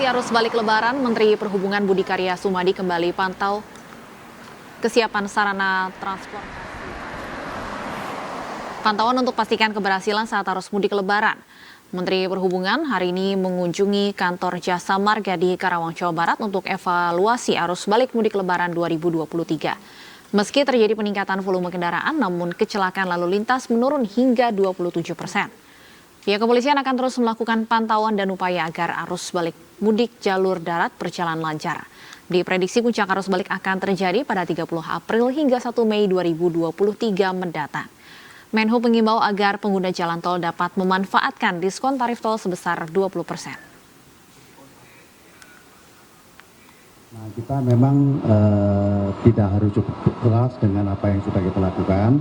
arus balik Lebaran, Menteri Perhubungan Budi Karya Sumadi kembali pantau kesiapan sarana transportasi. Pantauan untuk pastikan keberhasilan saat arus mudik Lebaran. Menteri Perhubungan hari ini mengunjungi kantor Jasa Marga di Karawang, Jawa Barat untuk evaluasi arus balik mudik Lebaran 2023. Meski terjadi peningkatan volume kendaraan, namun kecelakaan lalu lintas menurun hingga 27%. Pihak kepolisian akan terus melakukan pantauan dan upaya agar arus balik mudik jalur darat berjalan lancar. Diprediksi puncak arus balik akan terjadi pada 30 April hingga 1 Mei 2023 mendatang. Menhub mengimbau agar pengguna jalan tol dapat memanfaatkan diskon tarif tol sebesar 20%. Nah, kita memang tidak harus cukup keras dengan apa yang sudah kita lakukan.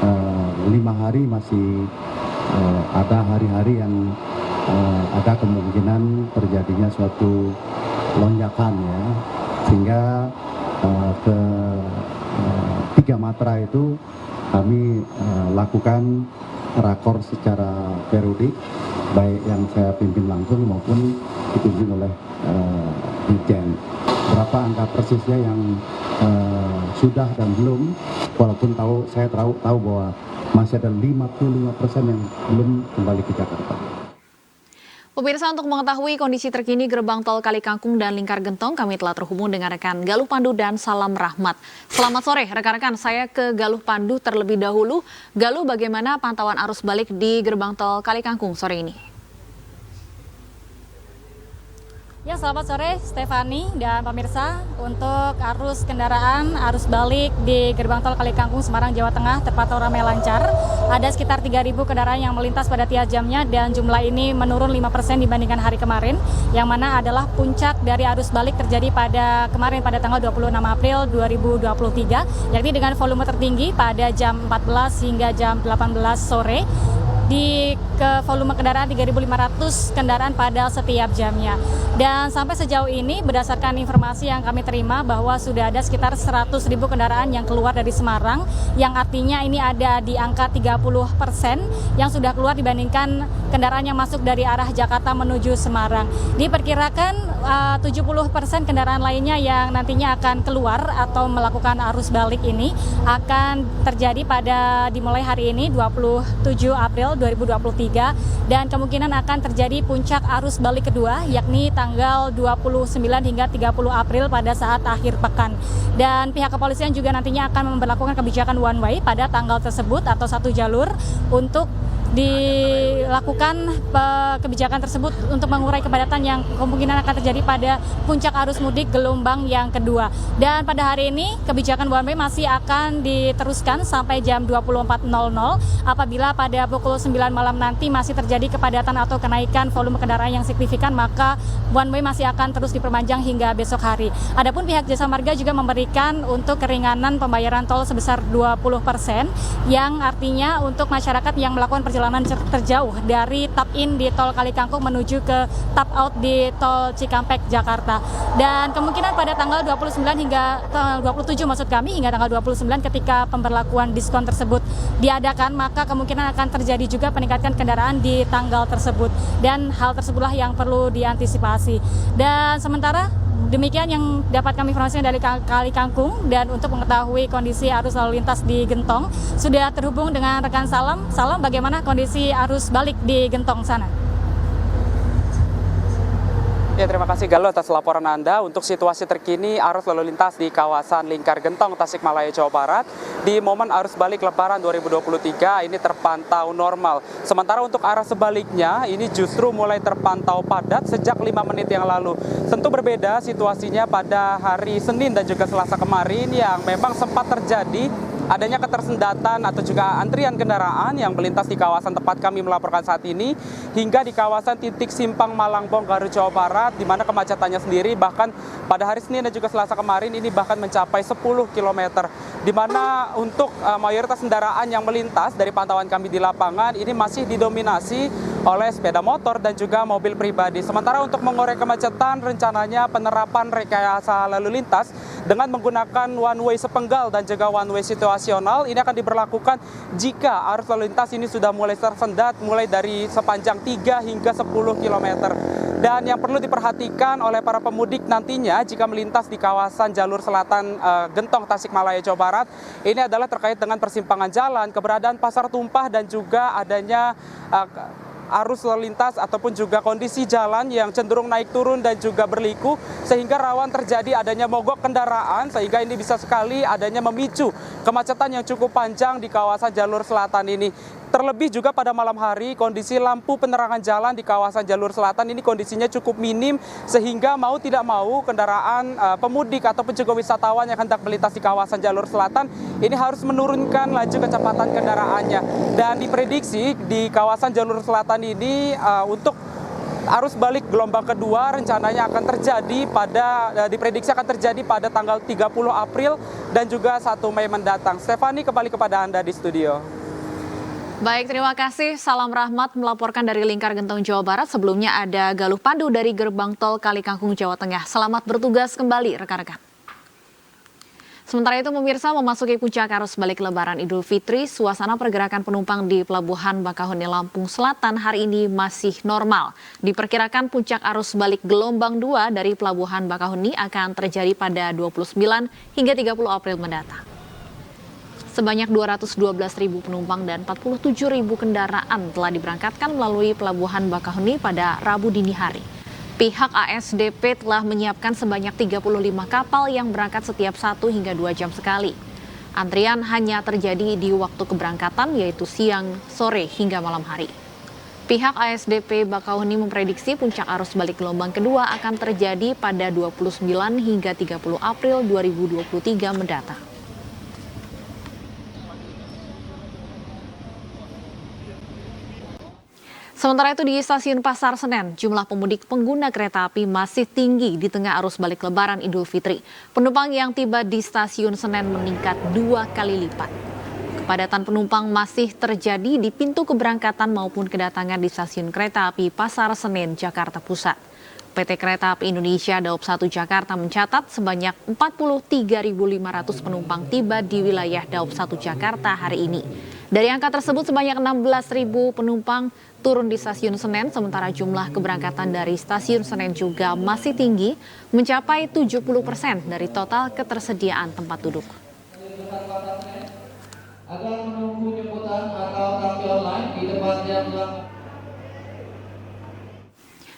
5 hari masih ada hari-hari yang ada kemungkinan terjadinya suatu lonjakan ya, sehingga ke 3 matra itu kami lakukan rakor secara periodik, baik yang saya pimpin langsung maupun dipimpin oleh Dirjen. Berapa angka persisnya yang sudah dan belum, walaupun saya tahu bahwa masih ada 55% yang belum kembali ke Jakarta. Pemirsa, untuk mengetahui kondisi terkini gerbang tol Kali Kangkung dan Lingkar Gentong, kami telah terhubung dengan rekan Galuh Pandu dan Salam Rahmat. Selamat sore rekan-rekan, saya ke Galuh Pandu terlebih dahulu. Galuh, bagaimana pantauan arus balik di gerbang tol Kali Kangkung sore ini? Ya, selamat sore Stefani dan pemirsa. Untuk arus kendaraan, arus balik di gerbang tol Kali Kangkung Semarang, Jawa Tengah terpantau ramai lancar. Ada sekitar 3.000 kendaraan yang melintas pada tiap jamnya dan jumlah ini menurun 5% dibandingkan hari kemarin, yang mana adalah puncak dari arus balik terjadi pada kemarin pada tanggal 26 April 2023, yakni dengan volume tertinggi pada jam 14 hingga jam 18 sore. Volume kendaraan 3.500 kendaraan pada setiap jamnya. Dan sampai sejauh ini berdasarkan informasi yang kami terima bahwa sudah ada sekitar 100.000 kendaraan yang keluar dari Semarang, yang artinya ini ada di angka 30% yang sudah keluar dibandingkan kendaraan yang masuk dari arah Jakarta menuju Semarang. Diperkirakan 70% kendaraan lainnya yang nantinya akan keluar atau melakukan arus balik ini akan terjadi dimulai hari ini 27 April 2023, dan kemungkinan akan terjadi puncak arus balik kedua yakni tanggal 29 hingga 30 April pada saat akhir pekan. Dan pihak kepolisian juga nantinya akan memberlakukan kebijakan one way pada tanggal tersebut atau 1 jalur untuk dilakukan kebijakan tersebut untuk mengurai kepadatan yang kemungkinan akan terjadi pada puncak arus mudik gelombang yang kedua. Dan pada hari ini kebijakan one way masih akan diteruskan sampai jam 24.00. Apabila pada pukul 9 malam nanti masih terjadi kepadatan atau kenaikan volume kendaraan yang signifikan, maka one way masih akan terus diperpanjang hingga besok hari. Adapun pihak Jasa Marga juga memberikan untuk keringanan pembayaran tol sebesar 20%, yang artinya untuk masyarakat yang melakukan perjalanan terjauh dari tap in di tol Kali Kangkung menuju ke tap out di tol Cikampek, Jakarta. Dan kemungkinan pada tanggal 29 hingga tanggal 27 maksud kami, hingga tanggal 29 ketika pemberlakuan diskon tersebut diadakan, maka kemungkinan akan terjadi juga peningkatan kendaraan di tanggal tersebut. Dan hal tersebutlah yang perlu diantisipasi. Dan sementara demikian yang dapat kami informasikan dari Kali Kangkung. Dan untuk mengetahui kondisi arus lalu lintas di Gentong, sudah terhubung dengan rekan Salam. Salam, bagaimana kondisi arus balik di Gentong sana? Ya, terima kasih Galuh atas laporan Anda. Untuk situasi terkini arus lalu lintas di kawasan Lingkar Gentong, Tasikmalaya, Jawa Barat di momen arus balik Lebaran 2023 ini terpantau normal. Sementara untuk arah sebaliknya ini justru mulai terpantau padat sejak 5 menit yang lalu. Tentu berbeda situasinya pada hari Senin dan juga Selasa kemarin yang memang sempat terjadi adanya ketersendatan atau juga antrian kendaraan yang melintas di kawasan tempat kami melaporkan saat ini, hingga di kawasan titik simpang Malangbong, Garut, Jawa Barat, di mana kemacetannya sendiri bahkan pada hari Senin dan juga Selasa kemarin ini bahkan mencapai 10 km, di mana untuk mayoritas kendaraan yang melintas dari pantauan kami di lapangan ini masih didominasi oleh sepeda motor dan juga mobil pribadi. Sementara untuk mengurai kemacetan, rencananya penerapan rekayasa lalu lintas dengan menggunakan one way sepenggal dan juga one way situasional ini akan diberlakukan jika arus lalu lintas ini sudah mulai tersendat mulai dari sepanjang 3 hingga 10 km. Dan yang perlu diperhatikan oleh para pemudik nantinya jika melintas di kawasan jalur selatan Gentong, Tasikmalaya, Jawa Barat, ini adalah terkait dengan persimpangan jalan, keberadaan pasar tumpah, dan juga adanya arus lalu lintas ataupun juga kondisi jalan yang cenderung naik turun dan juga berliku, sehingga rawan terjadi adanya mogok kendaraan, sehingga ini bisa sekali adanya memicu kemacetan yang cukup panjang di kawasan jalur selatan ini. Terlebih juga pada malam hari, kondisi lampu penerangan jalan di kawasan jalur selatan ini kondisinya cukup minim, sehingga mau tidak mau kendaraan pemudik ataupun juga wisatawan yang hendak melintas di kawasan jalur selatan ini harus menurunkan laju kecepatan kendaraannya. Dan diprediksi di kawasan jalur selatan ini untuk arus balik gelombang kedua rencananya akan terjadi diprediksi akan terjadi pada tanggal 30 April dan juga 1 Mei mendatang. Stefani, kembali kepada Anda di studio. Baik, terima kasih. Salam Rahmat melaporkan dari Lingkar Gentong, Jawa Barat. Sebelumnya ada Galuh Pandu dari Gerbang Tol Kalikangkung, Jawa Tengah. Selamat bertugas kembali, rekan-rekan. Sementara itu, pemirsa, memasuki puncak arus balik Lebaran Idul Fitri, suasana pergerakan penumpang di Pelabuhan Bakahuni, Lampung Selatan hari ini masih normal. Diperkirakan puncak arus balik gelombang 2 dari Pelabuhan Bakahuni akan terjadi pada 29 hingga 30 April mendatang. Sebanyak 212.000 penumpang dan 47.000 kendaraan telah diberangkatkan melalui Pelabuhan Bakahuni pada Rabu dini hari. Pihak ASDP telah menyiapkan sebanyak 35 kapal yang berangkat setiap 1 hingga 2 jam sekali. Antrian hanya terjadi di waktu keberangkatan, yaitu siang, sore, hingga malam hari. Pihak ASDP Bakahuni memprediksi puncak arus balik gelombang kedua akan terjadi pada 29 hingga 30 April 2023 mendatang. Sementara itu di Stasiun Pasar Senen, jumlah pemudik pengguna kereta api masih tinggi di tengah arus balik Lebaran Idul Fitri. Penumpang yang tiba di Stasiun Senen meningkat 2 kali lipat. Kepadatan penumpang masih terjadi di pintu keberangkatan maupun kedatangan di Stasiun Kereta Api Pasar Senen, Jakarta Pusat. PT Kereta Api Indonesia Daob 1 Jakarta mencatat sebanyak 43.500 penumpang tiba di wilayah Daob 1 Jakarta hari ini. Dari angka tersebut sebanyak 16.000 penumpang turun di Stasiun Senen, sementara jumlah keberangkatan dari Stasiun Senen juga masih tinggi, mencapai 70% dari total ketersediaan tempat duduk. Agar menunggu jemputan atau taksi online di tempat yang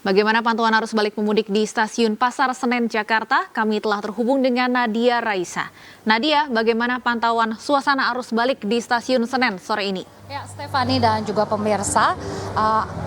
Bagaimana pantauan arus balik pemudik di Stasiun Pasar Senen, Jakarta? Kami telah terhubung dengan Nadia Raisa. Nadia, bagaimana pantauan suasana arus balik di Stasiun Senen sore ini? Ya, Stefani dan juga pemirsa,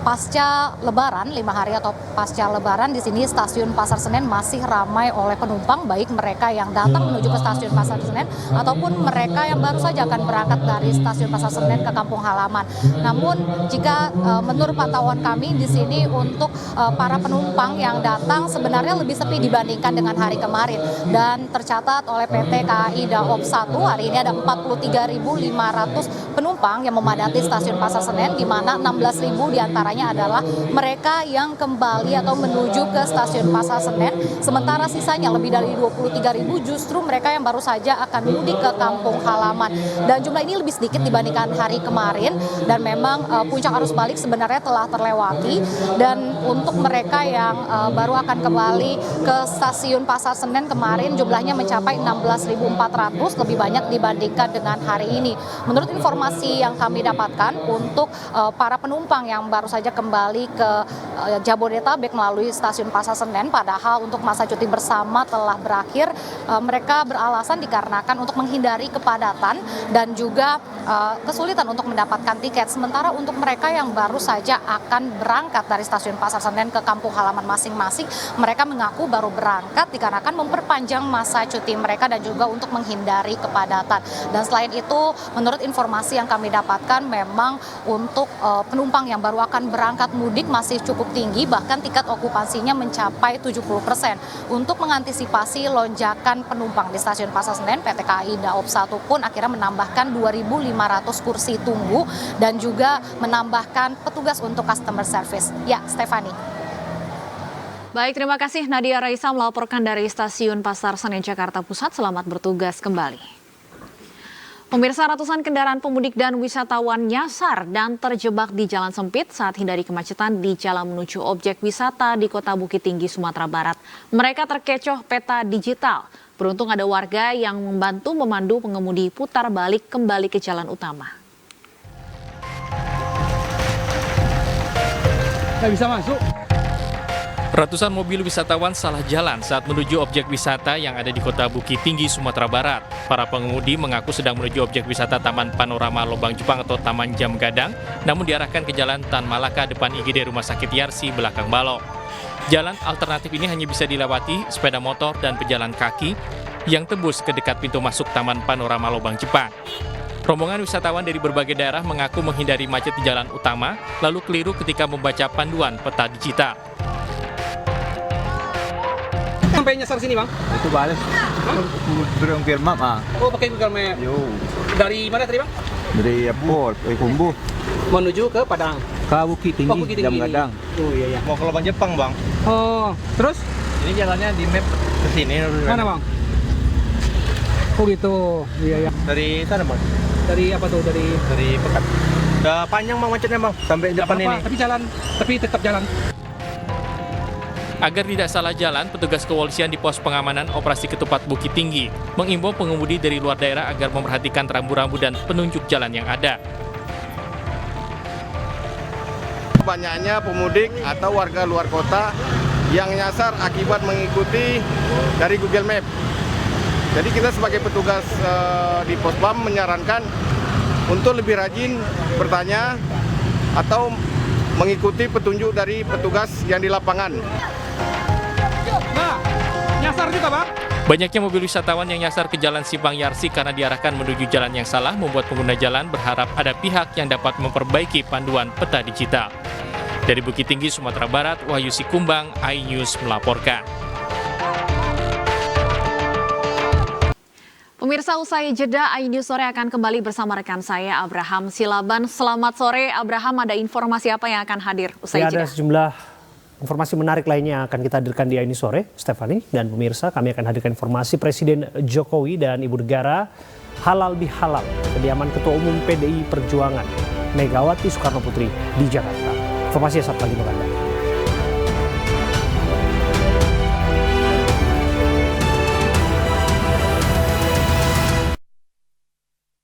pasca Lebaran, 5 hari atau pasca Lebaran di sini Stasiun Pasar Senen masih ramai oleh penumpang, baik mereka yang datang menuju ke Stasiun Pasar Senen ataupun mereka yang baru saja akan berangkat dari Stasiun Pasar Senen ke kampung halaman. Namun jika menurut pantauan kami di sini untuk para penumpang yang datang sebenarnya lebih sepi dibandingkan dengan hari kemarin, dan tercatat oleh PT KAI Daob 1 hari ini ada 43.500 penumpang yang memadati Stasiun Pasar Senen, di mana 16.000 diantaranya adalah mereka yang kembali atau menuju ke Stasiun Pasar Senen, sementara sisanya lebih dari 23.000 justru mereka yang baru saja akan mudik ke kampung halaman. Dan jumlah ini lebih sedikit dibandingkan hari kemarin, dan memang puncak arus balik sebenarnya telah terlewati. Dan untuk mereka yang baru akan kembali ke Stasiun Pasar Senen kemarin jumlahnya mencapai 16.400, lebih banyak dibandingkan dengan hari ini. Menurut informasi yang kami dapatkan, untuk para penumpang yang baru saja kembali ke Jabodetabek melalui Stasiun Pasar Senen, padahal untuk masa cuti bersama telah berakhir, mereka beralasan dikarenakan untuk menghindari kepadatan dan juga kesulitan untuk mendapatkan tiket. Sementara untuk mereka yang baru saja akan berangkat dari Stasiun Pasar Senen ke kampung halaman masing-masing, mereka mengaku baru berangkat dikarenakan memperpanjang masa cuti mereka dan juga untuk menghindari kepadatan. Dan selain itu, menurut informasi yang kami dapatkan, memang untuk penumpang yang baru akan berangkat mudik masih cukup tinggi, bahkan tingkat okupansinya mencapai 70%. Untuk mengantisipasi lonjakan penumpang di Stasiun Pasar Senen, PT KAI Daob 1 pun akhirnya menambahkan 2.500 kursi tunggu dan juga menambahkan petugas untuk customer service. Ya, Stefani. Baik, terima kasih Nadia Raisa melaporkan dari Stasiun Pasar Senen, Jakarta Pusat. Selamat bertugas kembali. Pemirsa, ratusan kendaraan pemudik dan wisatawan nyasar dan terjebak di jalan sempit saat hindari kemacetan di jalan menuju objek wisata di Kota Bukit Tinggi, Sumatera Barat. Mereka terkecoh peta digital. Beruntung ada warga yang membantu memandu pengemudi putar balik kembali ke jalan utama. Nggak bisa masuk. Ratusan mobil wisatawan salah jalan saat menuju objek wisata yang ada di Kota Bukit Tinggi, Sumatera Barat. Para pengemudi mengaku sedang menuju objek wisata Taman Panorama Lobang Jepang atau Taman Jam Gadang, namun diarahkan ke Jalan Tan Malaka depan IGD Rumah Sakit Yarsi belakang Balok. Jalan alternatif ini hanya bisa dilewati sepeda motor dan pejalan kaki yang tembus ke dekat pintu masuk Taman Panorama Lobang Jepang. Rombongan wisatawan dari berbagai daerah mengaku menghindari macet di jalan utama, lalu keliru ketika membaca panduan peta digital. Sampai nyasar sini, Bang? Itu balik. Google Map, ah. Oh, pakai Google Map. Yo. Dari mana tadi, Bang? Dari airport, Kumbu. Menuju ke Padang. Ke Bukit Tinggi, Oh, Bukit Tinggi. Jam Gadang. Oh, iya, iya. Mau ke Lobang Jepang, Bang. Oh, terus? Ini jalannya di map ke sini. Mana, Bang? Oh, gitu. Iya, iya. Dari sana, Bang. Dari apa tuh? Dari Pekat. Udah panjang, Bang, macetnya, Bang. Sampai depan ini. Tapi tetap jalan. Agar tidak salah jalan, petugas kepolisian di pos pengamanan operasi Ketupat Bukit Tinggi mengimbau pengemudi dari luar daerah agar memperhatikan rambu-rambu dan penunjuk jalan yang ada. Banyaknya pemudik atau warga luar kota yang nyasar akibat mengikuti dari Google Map. Jadi kita sebagai petugas di Pospam menyarankan untuk lebih rajin bertanya atau mengikuti petunjuk dari petugas yang di lapangan. Nah, nyasar juga, Bang. Banyaknya mobil wisatawan yang nyasar ke Jalan Simpang Yarsi karena diarahkan menuju jalan yang salah membuat pengguna jalan berharap ada pihak yang dapat memperbaiki panduan peta digital. Dari Bukit Tinggi, Sumatera Barat, Wahyu Sikumbang, iNews melaporkan. Pemirsa, usai jeda, iNews Sore akan kembali bersama rekan saya Abraham Silaban. Selamat sore Abraham, ada informasi apa yang akan hadir usai jeda? Ada sejumlah informasi menarik lainnya yang akan kita hadirkan di iNews Sore, Stephanie dan pemirsa. Kami akan hadirkan informasi Presiden Jokowi dan Ibu Negara halal bihalal kediaman Ketua Umum PDI Perjuangan Megawati Soekarno Putri di Jakarta. Informasinya satu lagi untuk Anda.